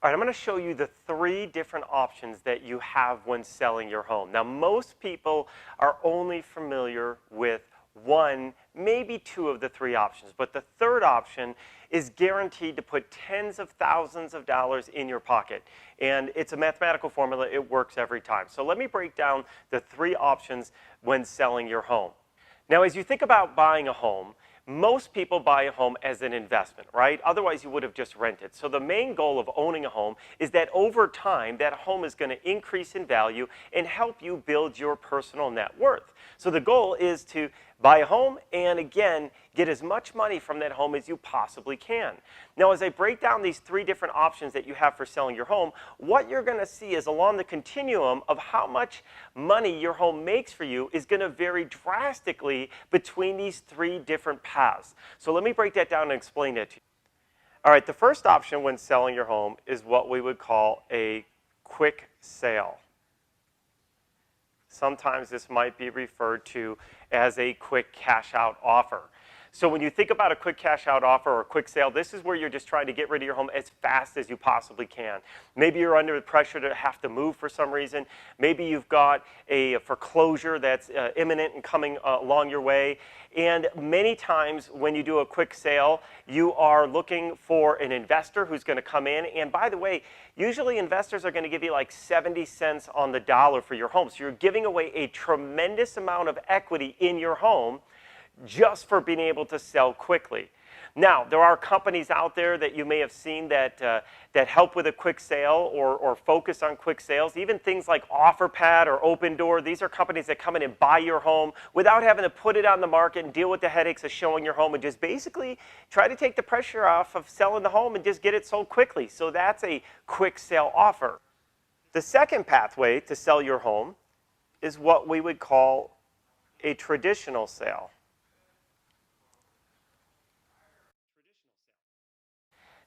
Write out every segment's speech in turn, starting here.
All right, I'm going to show you the 3 different options that you have when selling your home. Now, most people are only familiar with 1, maybe 2 of the 3 options, but the 3rd option is guaranteed to put tens of thousands of dollars in your pocket. And it's a mathematical formula. It works every time. So let me break down the 3 options when selling your home. Now, as you think about buying a home, most people buy a home as an investment, right? Otherwise, you would have just rented. So the main goal of owning a home is that over time, that home is going to increase in value and help you build your personal net worth. So the goal is to buy a home and, again, get as much money from that home as you possibly can. Now, as I break down these 3 different options that you have for selling your home, what you're going to see is along the continuum of how much money your home makes for you is going to vary drastically between these 3 different paths. So let me break that down and explain it to you. All right, the first option when selling your home is what we would call a quick sale. Sometimes this might be referred to as a quick cash out offer. So when you think about a quick cash out offer or a quick sale, this is where you're just trying to get rid of your home as fast as you possibly can. Maybe you're under the pressure to have to move for some reason. Maybe you've got a foreclosure that's imminent and coming along your way. And many times when you do a quick sale, you are looking for an investor who's going to come in. And by the way, usually investors are going to give you like 70 cents on the dollar for your home. So you're giving away a tremendous amount of equity in your home just for being able to sell quickly. Now, there are companies out there that you may have seen that help with a quick sale or focus on quick sales. Even things like OfferPad or Open Door, these are companies that come in and buy your home without having to put it on the market and deal with the headaches of showing your home and just basically try to take the pressure off of selling the home and just get it sold quickly. So that's a quick sale offer. The second pathway to sell your home is what we would call a traditional sale.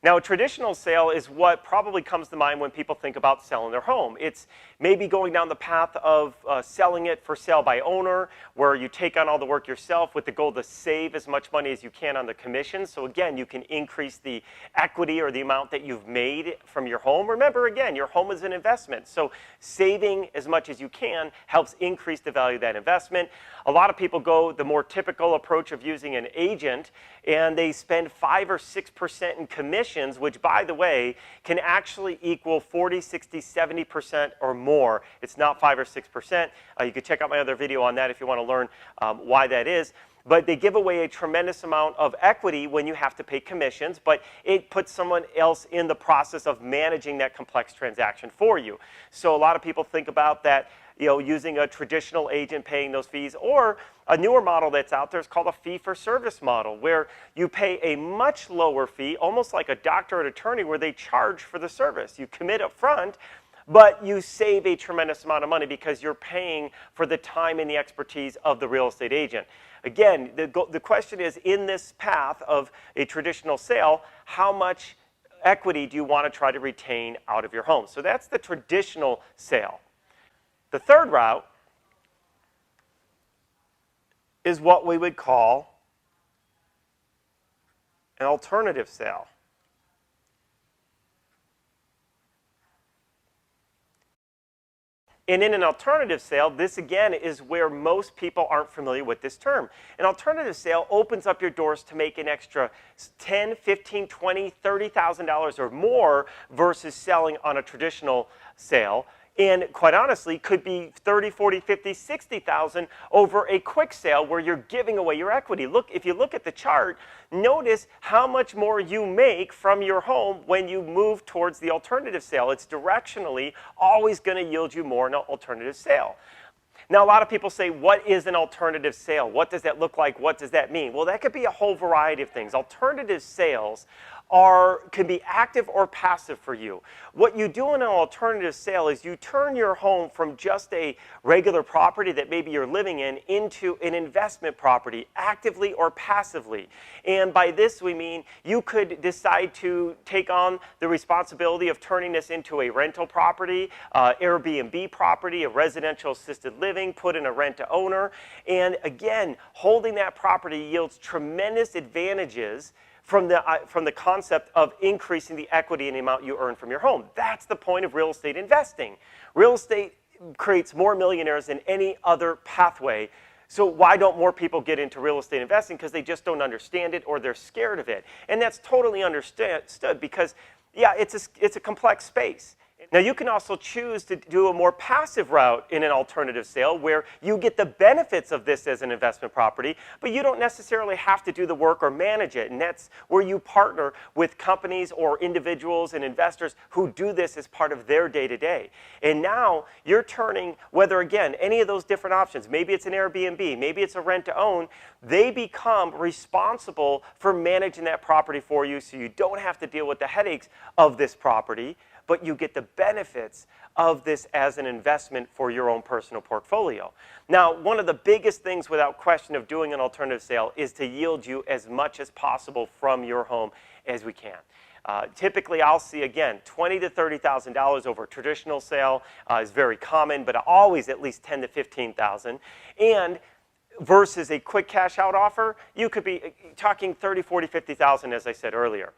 Now, a traditional sale is what probably comes to mind when people think about selling their home. It's maybe going down the path of selling it for sale by owner, where you take on all the work yourself with the goal to save as much money as you can on the commission. So again, you can increase the equity or the amount that you've made from your home. Remember, again, your home is an investment. So saving as much as you can helps increase the value of that investment. A lot of people go the more typical approach of using an agent, and they spend 5 or 6% in commissions, which, by the way, can actually equal 40, 60, 70% or more. It's not 5 or 6%. You can check out my other video on that if you want to learn why that is. But they give away a tremendous amount of equity when you have to pay commissions, but it puts someone else in the process of managing that complex transaction for you. So a lot of people think about that, using a traditional agent paying those fees, or a newer model that's out there is called a fee-for-service model, where you pay a much lower fee, almost like a doctor or attorney, where they charge for the service. You commit up front, but you save a tremendous amount of money because you're paying for the time and the expertise of the real estate agent. Again, the question is, in this path of a traditional sale, how much equity do you want to try to retain out of your home? So that's the traditional sale. The third route is what we would call an alternative sale. And in an alternative sale, this again is where most people aren't familiar with this term. An alternative sale opens up your doors to make an extra $10, $15, $20, $30,000 or more versus selling on a traditional sale. And quite honestly, could be 30, 40, 50, 60,000 over a quick sale where you're giving away your equity. Look, if you look at the chart, notice how much more you make from your home when you move towards the alternative sale. It's directionally always going to yield you more in an alternative sale. Now, a lot of people say, what is an alternative sale? What does that look like? What does that mean? Well, that could be a whole variety of things. Alternative sales can be active or passive for you. What you do in an alternative sale is you turn your home from just a regular property that maybe you're living in into an investment property, actively or passively. And by this we mean you could decide to take on the responsibility of turning this into a rental property, Airbnb property, a residential assisted living, put in a rent to owner. And again, holding that property yields tremendous advantages from the concept of increasing the equity and the amount you earn from your home. That's the point of real estate investing. Real estate creates more millionaires than any other pathway. So why don't more people get into real estate investing? Because they just don't understand it or they're scared of it. And that's totally understood because, yeah, it's a complex space. Now, you can also choose to do a more passive route in an alternative sale where you get the benefits of this as an investment property, but you don't necessarily have to do the work or manage it. And that's where you partner with companies or individuals and investors who do this as part of their day-to-day. And now you're turning, whether, again, any of those different options, maybe it's an Airbnb, maybe it's a rent-to-own, they become responsible for managing that property for you so you don't have to deal with the headaches of this property, but you get the benefits of this as an investment for your own personal portfolio. Now, one of the biggest things without question of doing an alternative sale is to yield you as much as possible from your home as we can. Typically, I'll see, again, $20,000 to $30,000 over a traditional sale is very common, but always at least $10,000 to $15,000. And versus a quick cash out offer, you could be talking $30,000, $40,000, $50,000, as I said earlier.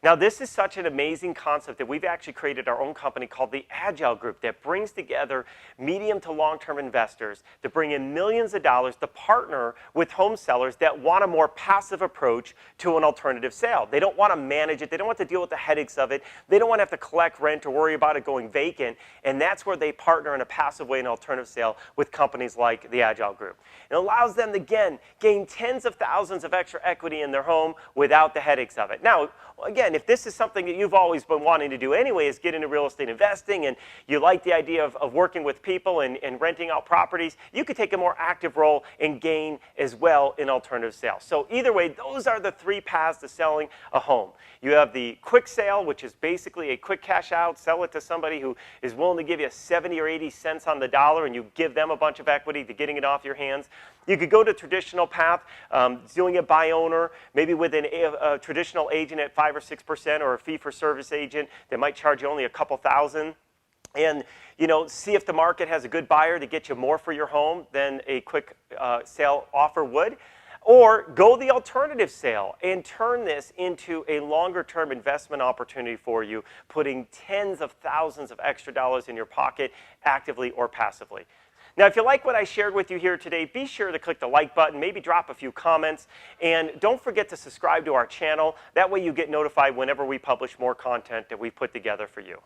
Now, this is such an amazing concept that we've actually created our own company called the Agile Group that brings together medium to long-term investors to bring in millions of dollars to partner with home sellers that want a more passive approach to an alternative sale. They don't want to manage it. They don't want to deal with the headaches of it. They don't want to have to collect rent or worry about it going vacant. And that's where they partner in a passive way in an alternative sale with companies like the Agile Group. It allows them to, again, gain tens of thousands of extra equity in their home without the headaches of it. Now, again, if this is something that you've always been wanting to do anyway, is get into real estate investing, and you like the idea of working with people and renting out properties, you could take a more active role and gain as well in alternative sales. So either way, those are the three paths to selling a home. You have the quick sale, which is basically a quick cash out, sell it to somebody who is willing to give you 70 or 80 cents on the dollar, and you give them a bunch of equity to getting it off your hands. You could go to traditional path, doing it by owner, maybe with a traditional agent at 5 or 6%, or a fee-for-service agent that might charge you only a couple thousand. And see if the market has a good buyer to get you more for your home than a quick sale offer would. Or go the alternative sale and turn this into a longer-term investment opportunity for you, putting tens of thousands of extra dollars in your pocket actively or passively. Now, if you like what I shared with you here today, be sure to click the like button, maybe drop a few comments, and don't forget to subscribe to our channel. That way you get notified whenever we publish more content that we put together for you.